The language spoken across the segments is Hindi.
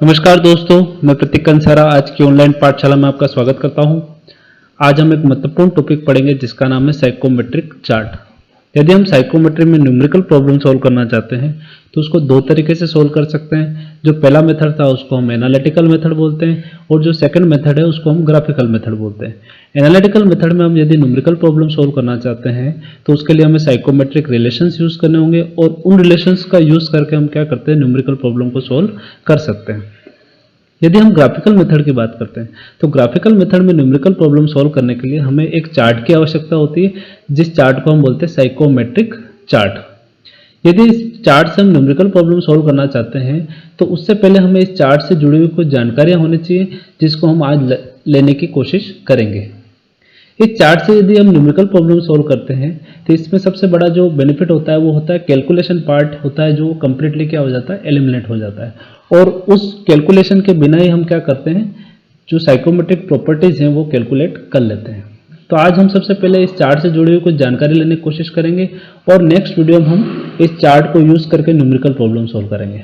नमस्कार दोस्तों, मैं प्रतीक कंसारा आज की ऑनलाइन पाठशाला में आपका स्वागत करता हूं। आज हम एक महत्वपूर्ण टॉपिक पढ़ेंगे जिसका नाम है साइकोमेट्रिक चार्ट। यदि हम साइकोमेट्री में न्यूमेरिकल प्रॉब्लम सॉल्व करना चाहते हैं तो उसको दो तरीके से सॉल्व कर सकते हैं। जो पहला मेथड था उसको हम एनालिटिकल मेथड बोलते हैं और जो सेकंड मेथड है उसको हम ग्राफिकल मेथड बोलते हैं। एनालिटिकल मेथड में हम यदि न्यूमेरिकल प्रॉब्लम सॉल्व करना चाहते हैं तो उसके लिए हमें साइकोमेट्रिक रिलेशंस यूज करने होंगे और उन रिलेशंस का यूज करके हम क्या करते हैं, न्यूमेरिकल प्रॉब्लम को सॉल्व कर सकते हैं। यदि हम ग्राफिकल मेथड की बात करते हैं तो ग्राफिकल मेथड में न्यूमेरिकल प्रॉब्लम सॉल्व करने के लिए हमें एक चार्ट की आवश्यकता होती है, जिस चार्ट को हम बोलते हैं साइकोमेट्रिक चार्ट। यदि इस चार्ट से हम न्यूमेरिकल प्रॉब्लम सॉल्व करना चाहते हैं तो उससे पहले हमें इस चार्ट से जुड़ी हुई कुछ जानकारियां होनी चाहिए, जिसको हम आज लेने की कोशिश करेंगे। इस चार्ट से यदि हम न्यूमेरिकल प्रॉब्लम सॉल्व करते हैं तो इसमें सबसे बड़ा जो बेनिफिट होता है वो होता है कैलकुलेशन पार्ट होता है, जो कंप्लीटली क्या हो जाता है, एलिमिनेट हो जाता है। और उस कैलकुलेशन के बिना ही हम क्या करते हैं, जो साइकोमेट्रिक प्रॉपर्टीज हैं वो कैलकुलेट कर लेते हैं। तो आज हम सबसे पहले इस चार्ट से जुड़ी हुई कुछ जानकारी लेने की कोशिश करेंगे और नेक्स्ट वीडियो में हम इस चार्ट को यूज करके न्यूमेरिकल प्रॉब्लम सॉल्व करेंगे।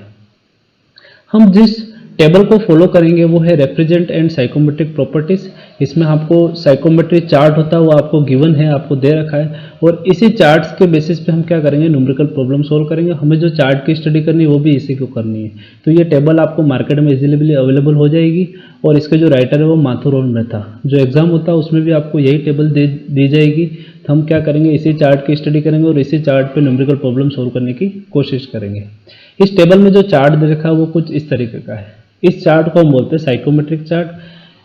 हम जिस टेबल को फॉलो करेंगे वो है रिप्रेजेंट एंड साइकोमेट्रिक प्रॉपर्टीज। इसमें आपको साइकोमेट्रिक चार्ट होता है वो आपको गिवन है, आपको दे रखा है, और इसी चार्ट्स के बेसिस पे हम क्या करेंगे, न्यूमेरिकल प्रॉब्लम सॉल्व करेंगे। हमें जो चार्ट की स्टडी करनी है वो भी इसी को करनी है। तो ये टेबल आपको मार्केट में इजीली अवेलेबल हो जाएगी और इसके जो राइटर है वो माथुर और मेहता। जो एग्जाम होता है उसमें भी आपको यही टेबल दी जाएगी। तो हम क्या करेंगे, इसी चार्ट की स्टडी करेंगे और इसी चार्ट पे न्यूमेरिकल प्रॉब्लम सॉल्व करने की कोशिश करेंगे। इस टेबल में जो चार्ट दे रखा है वो कुछ इस तरीके का है। इस चार्ट को हम बोलते हैं साइकोमेट्रिक चार्ट।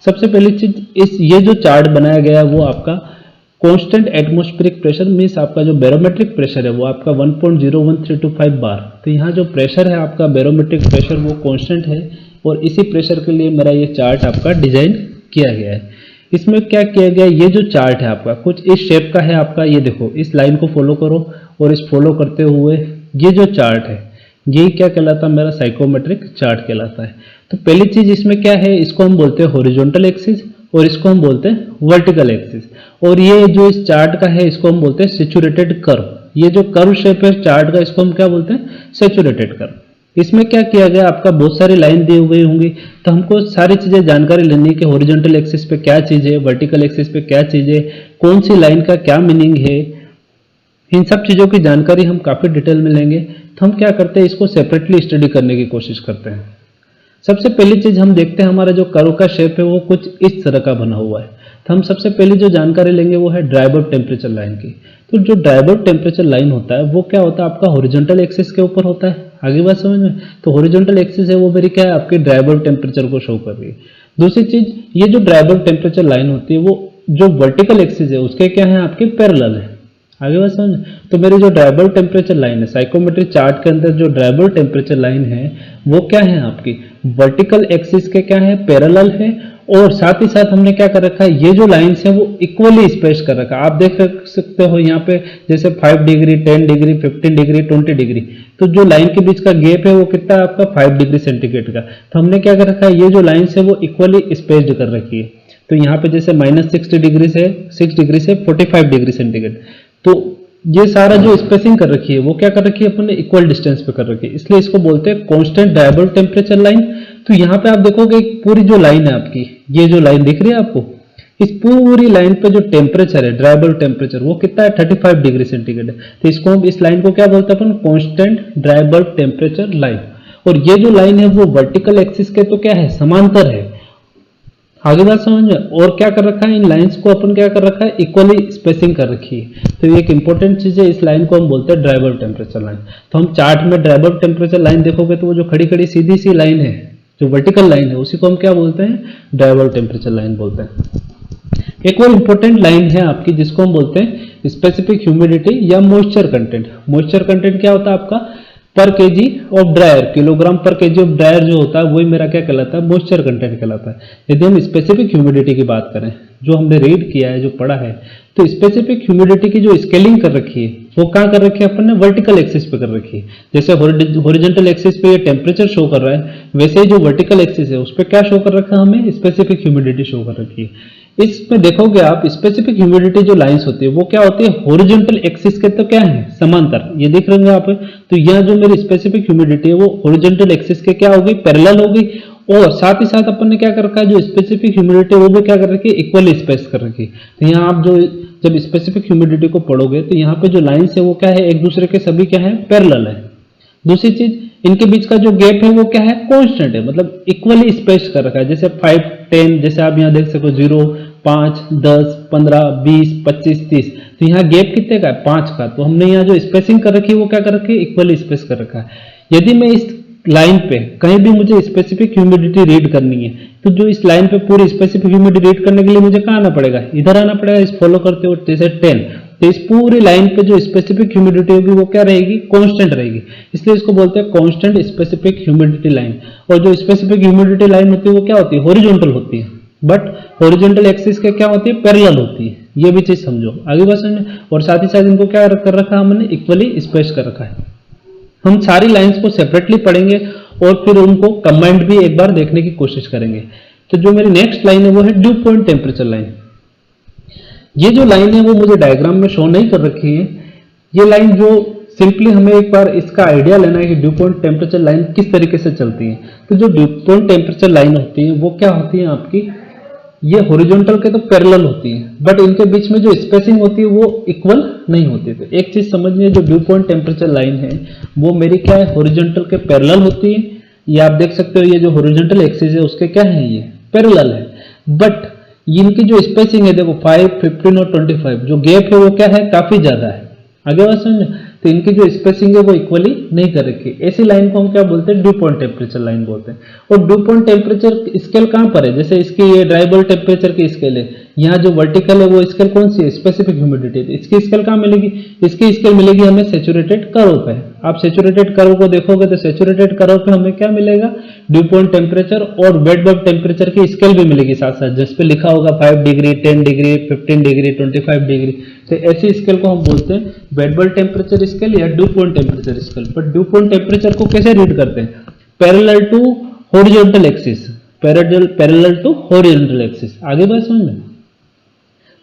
सबसे पहली चीज, ये जो चार्ट बनाया गया है वो आपका कांस्टेंट एटमॉस्फेरिक प्रेशर मींस आपका जो बैरोमेट्रिक प्रेशर है वो आपका 1.01325 बार। तो यहाँ जो प्रेशर है आपका बैरोमेट्रिक प्रेशर वो कांस्टेंट है और इसी प्रेशर के लिए मेरा ये चार्ट आपका डिजाइन किया गया है। इसमें क्या किया गया है, ये जो चार्ट है आपका कुछ इस शेप का है आपका। ये देखो, इस लाइन को फॉलो करो और इस फॉलो करते हुए ये जो चार्ट है यही क्या कहलाता है, मेरा साइकोमेट्रिक चार्ट कहलाता है। तो पहली चीज इसमें क्या है, इसको हम बोलते हैं हॉरिजॉन्टल एक्सिस और इसको हम बोलते हैं वर्टिकल एक्सिस। और ये जो इस चार्ट का है इसको हम बोलते हैं सैचुरेटेड कर्व। ये जो कर्व शेप है चार्ट का इसको हम क्या बोलते हैं, सैचुरेटेड कर्व। इसमें क्या किया गया, आपका बहुत सारी लाइन दी हुई होंगी, तो हमको सारी चीजें जानकारी लेनी है कि हॉरिजॉन्टल एक्सिस पे क्या चीज है, वर्टिकल एक्सिस पे क्या चीज है, कौन सी लाइन का क्या मीनिंग है। इन सब चीजों की जानकारी हम काफी डिटेल में लेंगे। तो हम क्या करते हैं, इसको सेपरेटली स्टडी करने की कोशिश करते हैं। सबसे पहली चीज हम देखते हैं, हमारा जो कर्व का शेप है वो कुछ इस तरह का बना हुआ है। तो हम सबसे पहले जो जानकारी लेंगे वो है ड्राइबर्ग टेम्परेचर लाइन की। तो जो ड्राइबर्ग टेम्परेचर लाइन होता है वो क्या होता है, आपका हॉरिजॉन्टल एक्सिस के ऊपर होता है। आगे बात समझ में। तो हॉरिजॉन्टल एक्सिस है वो मेरी क्या है, आपकी ड्राइबर्ग टेम्परेचर को शो कर रही है। दूसरी चीज, ये जो ड्राइबर्ग टेम्परेचर लाइन होती है वो जो वर्टिकल एक्सिस है उसके क्या है, आपके पैरेलल है। आगे बात समझ। तो मेरी जो ड्राइबर्ग टेम्परेचर लाइन है साइकोमेट्रिक चार्ट के अंदर, जो ड्राइबर्ग टेम्परेचर लाइन है वो क्या है, आपकी वर्टिकल एक्सिस के क्या है, पैरेलल है। और साथ ही साथ हमने क्या कर रखा है, ये जो लाइंस है वो इक्वली स्पेस कर रखा है। आप देख सकते हो यहाँ पे जैसे 5 डिग्री, 10 डिग्री, 15 डिग्री, 20 डिग्री। तो जो लाइन के बीच का गैप है वो कितना है, आपका 5 डिग्री सेंटीग्रेड का। तो हमने क्या कर रखा है, ये जो लाइन्स है वो इक्वली स्पेस्ड कर रखी है। तो यहाँ पे जैसे -60 डिग्री से 6 डिग्री से 45 डिग्री सेंटीग्रेड। तो ये सारा जो स्पेसिंग कर रखी है वो क्या कर रखी है, अपन ने इक्वल डिस्टेंस पे कर रखी है, इसलिए इसको बोलते हैं कांस्टेंट ड्राइबर्ग टेम्परेचर लाइन। तो यहाँ पे आप देखोगे पूरी जो लाइन है आपकी, ये जो लाइन दिख रही है आपको, इस पूरी लाइन पे जो टेम्परेचर है, ड्राइबर्ग टेम्परेचर वो कितना है, 35 डिग्री सेंटीग्रेड है। तो इसको हम इस लाइन को क्या बोलते हैं अपन, कांस्टेंट ड्राइबर्ग टेम्परेचर लाइन। और ये जो लाइन है वो वर्टिकल एक्सिस के तो क्या है, समांतर है। आगे बात समझ में। और क्या कर रखा है, इन लाइंस को अपन क्या कर रखा है, इक्वली स्पेसिंग कर रखी है। तो ये एक इंपॉर्टेंट चीज है, इस लाइन को हम बोलते हैं ड्राइबर्ग टेम्परेचर लाइन। तो हम चार्ट में ड्राइबर्ग टेम्परेचर लाइन देखोगे तो वो जो खड़ी खड़ी सीधी सी लाइन है, जो वर्टिकल लाइन है, उसी को हम क्या बोलते हैं, ड्राइबर्ग टेम्परेचर लाइन बोलते हैं। एक और इंपॉर्टेंट लाइन है आपकी जिसको हम बोलते हैं स्पेसिफिक ह्यूमिडिटी या मॉइस्चर कंटेंट। मॉइस्चर कंटेंट क्या होता है आपका, पर केजी ऑफ ड्रायर, किलोग्राम पर केजी ऑफ ड्रायर जो होता है वही मेरा क्या कहलाता है, मॉइस्चर कंटेंट कहलाता है। यदि हम स्पेसिफिक ह्यूमिडिटी की बात करें, जो हमने रीड किया है, जो पढ़ा है, तो स्पेसिफिक ह्यूमिडिटी की जो स्केलिंग कर रखी है वो कहाँ कर रखी है, अपन ने वर्टिकल एक्सिस पे कर रखी है। जैसे हॉरिजॉन्टल एक्सिस पे ये टेम्परेचर शो कर रहा है, वैसे ही जो वर्टिकल एक्सिस है उस पर क्या शो कर रखा है, हमें स्पेसिफिक ह्यूमिडिटी शो कर रखी है। इसमें देखोगे आप स्पेसिफिक ह्यूमिडिटी जो लाइंस होती है वो क्या होती है, हॉरिजॉन्टल एक्सिस के तो क्या है, समांतर। ये देख रहे हैं आप। तो यह जो मेरी स्पेसिफिक ह्यूमिडिटी है वो हॉरिजॉन्टल एक्सिस के क्या होगी, पैरेलल होगी। और साथ ही साथ अपन ने क्या कर रखा है, जो स्पेसिफिक ह्यूमिडिटी वो भी क्या कर रखी है, इक्वली स्पेस कर रखी है। तो यहाँ आप जो जब स्पेसिफिक ह्यूमिडिटी को पढ़ोगे तो यहाँ पे जो लाइन्स है वो क्या है, एक दूसरे के सभी क्या है, पैरेलल है। दूसरी चीज, इनके बीच का जो गैप है वो क्या है, कांस्टेंट है, मतलब इक्वली स्पेस कर रखा है। जैसे 5, 10, जैसे आप यहाँ देख सको 0, 5, 10, 15, 20, 25, 30, तो यहाँ गैप कितने का है, 5 का। तो हमने यहाँ जो स्पेसिंग कर रखी है वो क्या कर रखी है, इक्वली स्पेस कर रखा है। यदि मैं इस लाइन पे कहीं भी मुझे स्पेसिफिक ह्यूमिडिटी रीड करनी है, तो जो इस लाइन पे पूरी स्पेसिफिक ह्यूमिडिटी रीड करने के लिए मुझे कहाँ आना पड़ेगा, इधर आना पड़ेगा, इस फॉलो करते हुए जैसे 10। तो इस पूरी लाइन पे जो स्पेसिफिक ह्यूमिडिटी होगी वो क्या रहेगी, कांस्टेंट रहेगी, इसलिए इसको बोलते हैं कांस्टेंट स्पेसिफिक ह्यूमिडिटी लाइन। और जो स्पेसिफिक ह्यूमिडिटी लाइन होती है वो क्या होती है, हॉरिजॉन्टल होती है, बट हॉरिजॉन्टल एक्सिस के क्या होती है, पैरेलल होती है। ये भी चीज समझो, आगे बात समझो। और साथ ही साथ इनको क्या कर रखा है हमने, इक्वली स्पेस कर रखा है। हम सारी लाइंस को सेपरेटली पढ़ेंगे और फिर उनको कंबाइंड भी एक बार देखने की कोशिश करेंगे। तो जो मेरी नेक्स्ट लाइन है वो है ड्यू पॉइंट टेम्परेचर लाइन। ये जो लाइन है वो मुझे डायग्राम में शो नहीं कर रखी है। ये लाइन जो सिंपली हमें एक बार इसका आइडिया लेना है कि ड्यू पॉइंट टेम्परेचर लाइन किस तरीके से चलती है। तो जो ड्यू पॉइंट टेम्परेचर लाइन होती है वो क्या होती है आपकी, ये हॉरिजॉन्टल के तो पैरेलल होती है, बट इनके बीच में जो स्पेसिंग होती है वो इक्वल नहीं होती। तो एक चीज समझिए, जो ड्यू पॉइंट टेम्परेचर लाइन है वो मेरी क्या है, हॉरिजॉन्टल के पैरेलल होती है। ये आप देख सकते हो, ये जो हॉरिजॉन्टल एक्सिस है उसके क्या है, ये पैरेलल है। बट इनकी जो स्पेसिंग है देखो 5, 15 और 25, जो गैप है वो क्या है, काफी ज्यादा है। आगे बात समझ, तो इनकी जो स्पेसिंग है वो इक्वली नहीं कर रखी। ऐसी लाइन को हम क्या बोलते हैं, ड्यू पॉइंट टेम्परेचर लाइन बोलते हैं। और ड्यू पॉइंट टेम्परेचर स्केल कहां पर है, जैसे इसकी ये ड्राई बल्ब टेम्परेचर की स्केल है, यहाँ जो वर्टिकल है वो स्केल कौन सी है, स्पेसिफिक ह्यूमिडिटी। इसकी स्केल कहां मिलेगी, इसकी स्केल मिलेगी हमें सैचुरेटेड कर्व पे। आप सैचुरेटेड कर्व को देखोगे तो सैचुरेटेड कर्व पे हमें क्या मिलेगा, ड्यू पॉइंट टेम्परेचर और वेट बल्ब टेम्परेचर की स्केल भी मिलेगी साथ साथ, जिस पे लिखा होगा 5 डिग्री, 10 डिग्री, 15 डिग्री, 25 डिग्री। तो ऐसी स्केल को हम बोलते हैं वेट बल्ब टेम्परेचर स्केल या ड्यू पॉइंट टेम्परेचर स्केल। पर ड्यू पॉइंट टेम्परेचर को कैसे रीड करते हैं, parallel to horizontal axis, parallel to horizontal axis. आगे बात समझ में।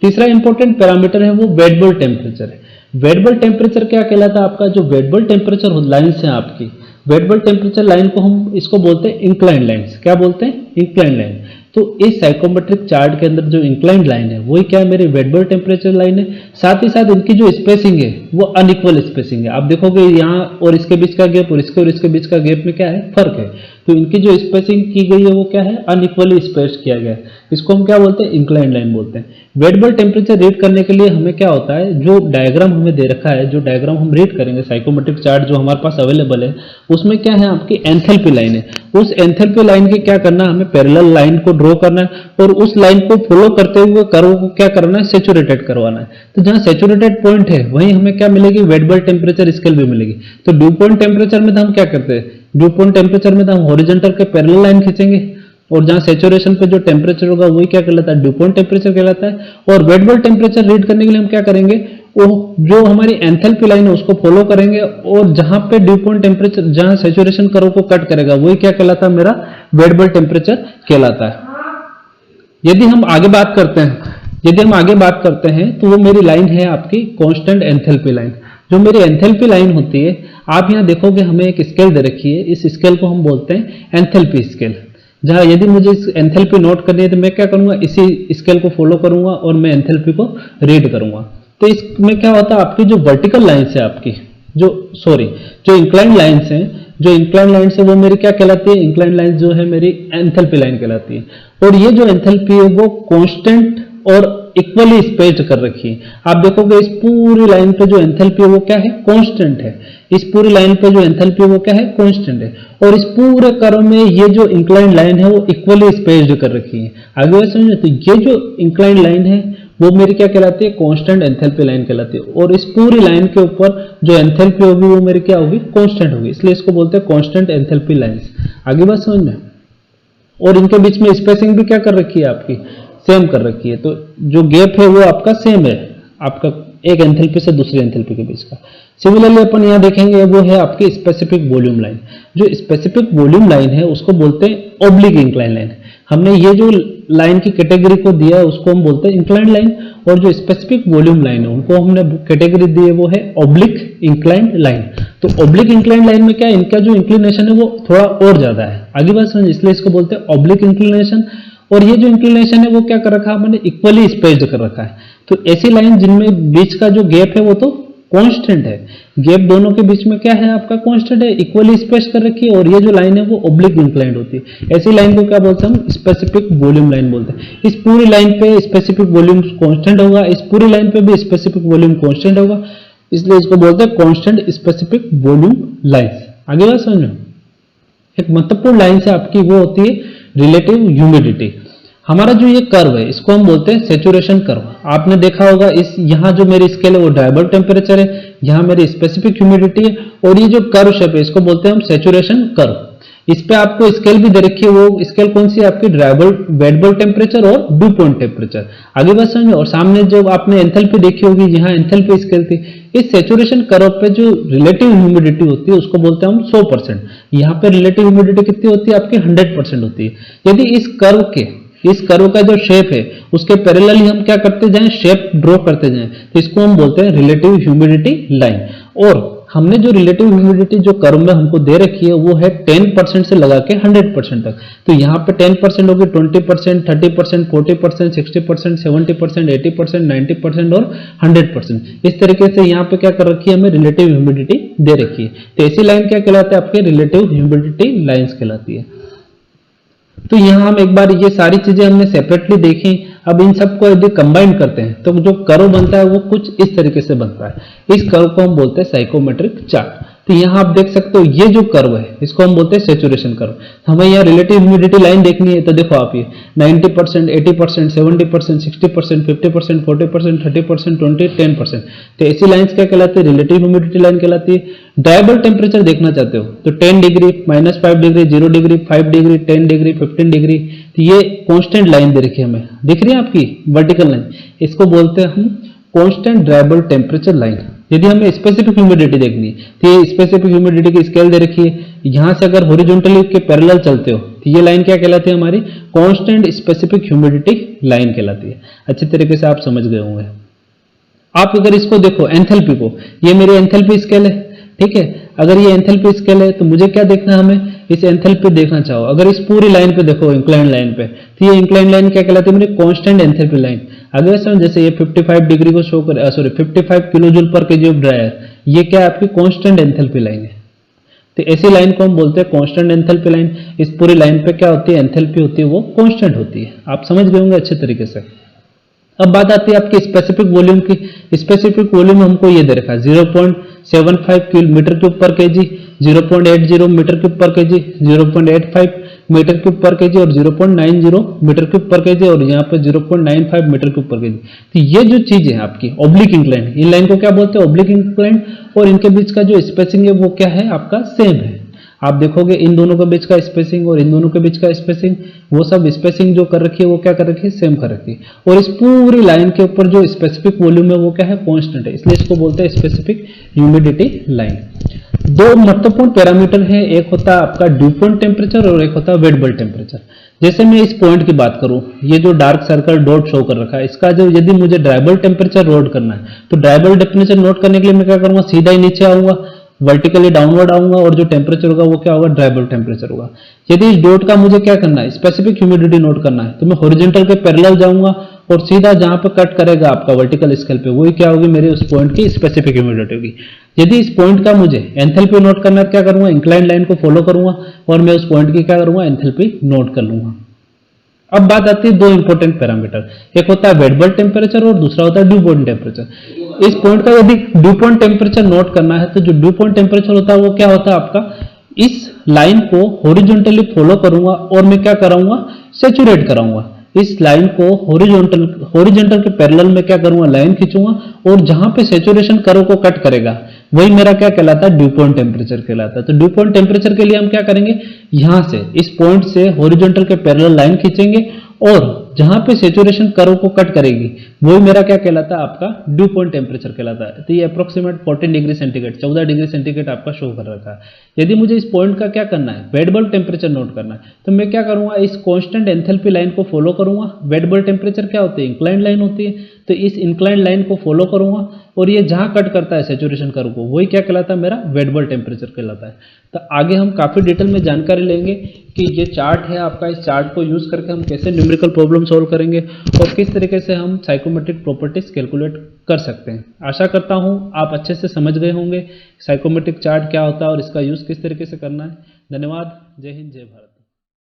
तीसरा इंपॉर्टेंट पैरामीटर है वो वेट बल्ब टेम्परेचर है। वेट बल्ब टेम्परेचर क्या कहलाता है आपका, जो वेट बल्ब टेम्परेचर लाइन है आपकी, वेट बल्ब टेम्परेचर लाइन को हम इसको बोलते हैं इंक्लाइन लाइन्स। क्या बोलते हैं, इंक्लाइन लाइन। तो इस साइकोमेट्रिक चार्ट के अंदर जो इंक्लाइन लाइन है वही क्या है, मेरी वेट बल्ब टेम्परेचर लाइन है। साथ ही साथ इनकी जो स्पेसिंग है वो अनइक्वल स्पेसिंग है। आप देखोगे यहाँ और इसके बीच का गैप और इसके बीच का गैप में क्या है, फर्क है। तो इनकी जो स्पेसिंग की गई है वो क्या है, अनइक्वली स्पेस किया गया है। इसको हम क्या बोलते हैं, इंक्लाइन लाइन बोलते हैं। वेट बल्ब टेम्परेचर रीड करने के लिए हमें क्या होता है, जो डायग्राम हमें दे रखा है, जो डायग्राम हम रीड करेंगे, साइकोमेट्रिक चार्ट जो हमारे पास अवेलेबल है, उसमें क्या है आपकी एंथैल्पी लाइन है। उस एंथैल्पी लाइन के क्या करना है, हमें पैरेलल लाइन को ड्रॉ करना है और उस लाइन को फॉलो करते हुए कर्व को क्या करना है, सैचुरेटेड करवाना है। तो जहां सैचुरेटेड पॉइंट है वहीं हमें क्या मिलेगी, वेट बल्ब टेम्परेचर स्केल भी मिलेगी। तो ड्यू पॉइंट टेम्परेचर में तो हम क्या करते हैं, ड्यू पॉइंट टेम्परेचर में तो हम हॉरिजॉन्टल के पैरेलल लाइन खींचेंगे और जहां सैचुरेशन पे जो टेम्परेचर होगा वही क्या कहलाता है, ड्यू पॉइंट टेम्परेचर कहलाता है। और वेट बल्ब टेम्परेचर रीड करने के लिए हम क्या करेंगे, वो जो हमारी एंथैल्पी लाइन है उसको फॉलो करेंगे और जहां पे ड्यू पॉइंट टेम्परेचर, जहां सैचुरेशन कर्व को कट करेगा वही क्या कहलाता है, मेरा वेट बल्ब टेम्परेचर कहलाता है। यदि हम आगे बात करते हैं तो वो मेरी लाइन है आपकी कांस्टेंट एंथैल्पी लाइन। जो मेरी एंथैल्पी लाइन होती है, आप यहां देखोगे हमें एक स्केल दे रखी है, इस स्केल को हम बोलते हैं एंथैल्पी स्केल। जहां यदि मुझे इस एंथैल्पी नोट करनी है तो मैं क्या करूंगा, इसी स्केल को फॉलो करूंगा और मैं एंथैल्पी को रीड करूंगा। तो इसमें क्या होता है, आपकी जो वर्टिकल लाइन्स है आपकी, जो इंक्लाइन लाइन्स हैं, जो इंक्लाइन लाइन्स है वो मेरी क्या कहलाती है, इंक्लाइन लाइन जो है मेरी एंथैल्पी लाइन कहलाती है। और ये जो एंथैल्पी है वो कांस्टेंट और इक्वली स्पेस्ड कर रखी है। आप देखोगे इस पूरी लाइन पे जो एंथैल्पी है वो क्या है, कांस्टेंट है। इस पूरी लाइन पे जो एंथैल्पी है वो क्या है, कांस्टेंट है। और इस पूरे कर्व में ये जो इंक्लाइन लाइन है वो इक्वली स्पेस्ड कर रखी है। आगे समझिए, तो ये जो इंक्लाइन लाइन है वो मेरी क्या कहलाती है, कांस्टेंट एंथैल्पी लाइन कहलाती है। और इस पूरी लाइन के ऊपर जो एंथैल्पी होगी वो मेरी क्या होगी, कांस्टेंट होगी, इसलिए इसको बोलते हैं कांस्टेंट एंथैल्पी लाइंस। आगे बात समझ में। और इनके बीच में स्पेसिंग भी क्या कर रखी है आपकी, सेम कर रखी है। तो जो गैप है वो आपका सेम है, आपका एक एंथैल्पी से दूसरी एंथैल्पी के बीच का। सिमिलरली अपन यहाँ देखेंगे वो है आपकी स्पेसिफिक वॉल्यूम लाइन। जो स्पेसिफिक वॉल्यूम लाइन है उसको बोलते हैं ऑब्लिक इंक्लाइन लाइन। हमने ये जो लाइन की कैटेगरी को दिया है उसको हम बोलते हैं इंक्लाइन लाइन, और जो स्पेसिफिक वॉल्यूम लाइन है उनको हमने कैटेगरी दी है वो है ऑब्लिक इंक्लाइन लाइन। तो ऑब्लिक इंक्लाइन लाइन में क्या है, इनका जो इंक्लिनेशन है वो थोड़ा और ज्यादा है। आगे बात समझ, इसलिए इसको बोलते हैं ऑब्लिक इंक्लिनेशन। और ये जो इंक्लिनेशन है वो क्या कर रखा है मैंने, इक्वली स्पेस्ड कर रखा है। तो ऐसी लाइन जिनमें बीच का जो गैप है वो तो कांस्टेंट है, गैप दोनों के बीच में क्या है आपका कांस्टेंट है, इक्वली स्पेस कर रखी है, और ये जो लाइन है वो ऑब्लिक इंक्लाइंड होती है। ऐसी लाइन को क्या बोलते हैं हम, स्पेसिफिक वॉल्यूम लाइन बोलते हैं। इस पूरी लाइन पे स्पेसिफिक वॉल्यूम कांस्टेंट होगा, इस पूरी लाइन पे भी स्पेसिफिक वॉल्यूम कांस्टेंट होगा, इसलिए इसको बोलते हैं कांस्टेंट स्पेसिफिक वॉल्यूम लाइन। आगे बात समझ में। एक महत्वपूर्ण लाइन से आपकी वो होती है रिलेटिव ह्यूमिडिटी। हमारा जो ये कर्व है इसको हम बोलते हैं सैचुरेशन कर्व। आपने देखा होगा इस यहाँ जो मेरी स्केल है वो ड्राइबल टेम्परेचर है, यहाँ मेरी स्पेसिफिक ह्यूमिडिटी है, और ये जो कर्व शेप है इसको बोलते हैं हम सैचुरेशन कर्व। इस पे आपको स्केल भी दे रखी है, वो स्केल कौन सी है आपकी, ड्राइबल वेटबल टेम्परेचर और ड्यू पॉइंट टेम्परेचर। आगे बात समझे। और सामने जो आपने एंथैल्पी देखी होगी, यहाँ एंथैल्पी स्केल थी। इस सैचुरेशन कर्व पे जो रिलेटिव ह्यूमिडिटी होती है उसको बोलते हैं हम 100%। यहाँ पे रिलेटिव ह्यूमिडिटी कितनी होती है आपकी, 100% होती है। यदि इस कर्व का जो शेप है उसके पैरेलल ही हम क्या करते जाएं, शेप ड्रॉ करते जाएं, तो इसको हम बोलते हैं रिलेटिव ह्यूमिडिटी लाइन। और हमने जो रिलेटिव ह्यूमिडिटी जो कर्व में हमको दे रखी है वो है 10% से लगा के 100% तक। तो यहाँ पे 10% होगी, 20%, 30%, 40%, 60%, 70%, 80%, 90% और 100%। इस तरीके से यहाँ पे क्या कर रखी है, हमें रिलेटिव ह्यूमिडिटी दे रखी है। तो ऐसी लाइन क्या कहलाती है आपके, रिलेटिव ह्यूमिडिटी लाइन्स कहलाती है। तो यहाँ हम एक बार ये सारी चीजें हमने सेपरेटली देखी। अब इन सबको यदि कंबाइन करते हैं तो जो कर्व बनता है वो कुछ इस तरीके से बनता है। इस कर्व को हम बोलते हैं साइकोमेट्रिक चार्ट। तो यहाँ आप देख सकते हो ये जो कर्व है इसको हम बोलते हैं सैचुरेशन कर्व। हमें यहाँ रिलेटिव ह्यूमिडिटी लाइन देखनी है, तो देखो आप ये 90%, 80%, 70%, 60%, 50%, 40%, 30%, 20, 10%। तो ऐसी लाइंस क्या कहलाती है, रिलेटिव ह्यूमिडिटी लाइन कहलाती है। ड्राइबल टेम्परेचर देखना चाहते हो तो 10 degree, -5 degree, 0 degree, 5 degree, 10 degree, 15 degree. तो ये कांस्टेंट लाइन दे रखी है हमें, दिख रही है आपकी वर्टिकल लाइन, इसको बोलते हैं हम कांस्टेंट ड्राइबल टेम्परेचर लाइन। यदि हमें स्पेसिफिक ह्यूमिडिटी देखनी है तो ये स्पेसिफिक ह्यूमिडिटी की स्केल दे रखी है। यहां से अगर हॉरिजॉन्टली के पैरेलल चलते हो तो ये लाइन क्या कहलाती है हमारी, कांस्टेंट स्पेसिफिक ह्यूमिडिटी लाइन कहलाती है। अच्छे तरीके से आप समझ गए होंगे। आप अगर इसको देखो एंथैल्पी को, ये मेरी एंथैल्पी स्केल है, ठीक है। अगर ये एंथैल्पी स्केल है तो मुझे क्या देखना है, हमें इस एंथैल्पी देखना चाहो। अगर इस पूरी लाइन पे देखो इंक्लाइन लाइन पे, तो ये इंक्लाइन लाइन क्या कहलाती है मेरी, कांस्टेंट एंथैल्पी लाइन। अगर समझ जैसे ये 55 डिग्री को शो करे, सॉरी 55 किलो जूल पर केजी ऑफ ड्रायर, ये क्या है आपकी कांस्टेंट एंथैल्पी लाइन है। तो ऐसी लाइन को हम बोलते हैं कांस्टेंट एंथैल्पी लाइन। इस पूरी लाइन पे क्या होती है, एंथैल्पी होती है वो कांस्टेंट होती है। आप समझ गए होंगे अच्छे तरीके से। अब बात आती है आपकी स्पेसिफिक वॉल्यूम की। स्पेसिफिक वॉल्यूम हमको ये दे रखा है 0.75 मीटर क्यूब पर केजी, 0.80 मीटर क्यूब पर केजी, 0.85 मीटर क्यूब पर केजी और 0.90 मीटर क्यूब पर केजी, और यहाँ पे 0.95 मीटर क्यूब पर केजी। तो ये जो चीज है आपकी ऑब्लिक इंक्लाइन, इन लाइन को क्या बोलते हैं, ऑब्लिक इंक्लाइन। और इनके बीच का जो स्पेसिंग है वो क्या है आपका, सेम है। आप देखोगे इन दोनों के बीच का स्पेसिंग और इन दोनों के बीच का स्पेसिंग, वो सब स्पेसिंग जो कर रखी है वो क्या कर रखी है, सेम कर रखी है। और इस पूरी लाइन के ऊपर जो स्पेसिफिक वॉल्यूम है वो क्या है, कांस्टेंट है, इसलिए इसको बोलते हैं स्पेसिफिक ह्यूमिडिटी लाइन। दो महत्वपूर्ण पैरामीटर है, एक होता है आपका ड्यू पॉइंट टेम्परेचर और एक होता है वेट बल्ब टेम्परेचर। जैसे मैं इस पॉइंट की बात करूं, ये जो डार्क सर्कल डॉट शो कर रखा है, इसका जो यदि मुझे ड्राइबल टेम्परेचर नोट करना है तो ड्राइबल टेम्परेचर नोट करने के लिए मैं क्या करूंगा, सीधा ही नीचे आऊंगा, वर्टिकली डाउनवर्ड आऊंगा, और जो टेम्परेचर होगा वो क्या होगा, ड्राइबल टेम्परेचर होगा। यदि इस डॉट का मुझे क्या करना है, स्पेसिफिक ह्यूमिडिटी नोट करना है, तो मैं हॉरिजॉन्टल के पैरेलल जाऊंगा और सीधा जहां पे कट करेगा आपका वर्टिकल स्केल पे, वही क्या होगी मेरे उस पॉइंट की स्पेसिफिक ह्यूमिडिटी होगी। यदि इस पॉइंट का मुझे एंथैल्पी नोट करना है, क्या करूंगा, इंक्लाइन लाइन को फॉलो करूंगा और मैं उस पॉइंट की क्या करूंगा, एंथैल्पी नोट कर लूंगा। अब बात आती है दो इंपॉर्टेंट पैरामीटर, एक होता है वेट बल्ब टेम्परेचर और दूसरा होता है ड्यू पॉइंट टेम्परेचर। इस पॉइंट का यदि ड्यू पॉइंट टेम्परेचर नोट करना है तो जो ड्यू पॉइंट टेम्परेचर होता है वो क्या होता है आपका, इस लाइन को हॉरिजॉन्टली फॉलो करूंगा और मैं क्या कराऊंगा, सैचुरेट कराऊंगा। इस लाइन को हॉरिजॉन्टल के पैरेलल में क्या करूंगा, लाइन खींचूंगा, और जहां पे सैचुरेशन कर्व को कट करेगा वही मेरा क्या कहलाता है, ड्यू पॉइंट टेम्परेचर कहलाता है। तो ड्यू पॉइंट टेम्परेचर के लिए हम क्या करेंगे, यहां से इस पॉइंट से हॉरिजॉन्टल के पैरेलल लाइन खींचेंगे और जहां पे सेचुरेशन कर्व को कट करेगी वही मेरा क्या कहलाता है, आपका ड्यू पॉइंट टेम्परेचर कहलाता है। तो ये approximate 14 degree centigrade 14 degree centigrade आपका शो कर रखा है। यदि मुझे इस पॉइंट का क्या करना है, वेट बल्ब टेम्परेचर नोट करना है, तो मैं क्या करूंगा, इस कांस्टेंट एंथैल्पी लाइन को फॉलो करूंगा। वेट बल्ब टेम्परेचर क्या होती है, इंक्लाइंड लाइन होती है, तो इस इंक्लाइंड लाइन को फॉलो करूंगा और ये जहां कट करता है सेचुरेशन कर्व को वही क्या कहलाता है, मेरा वेट बल्ब टेम्परेचर कहलाता है। तो आगे हम काफी डिटेल में जानकारी लेंगे कि ये चार्ट है आपका, इस चार्ट को यूज करके हम कैसे न्यूमेरिकल प्रॉब्लम सॉल्व करेंगे और किस तरीके से हम साइकोमेट्रिक प्रॉपर्टीज कैलकुलेट कर सकते हैं। आशा करता हूं आप अच्छे से समझ गए होंगे साइकोमेट्रिक चार्ट क्या होता है और इसका यूज किस तरीके से करना है। धन्यवाद। जय हिंद, जय भारत।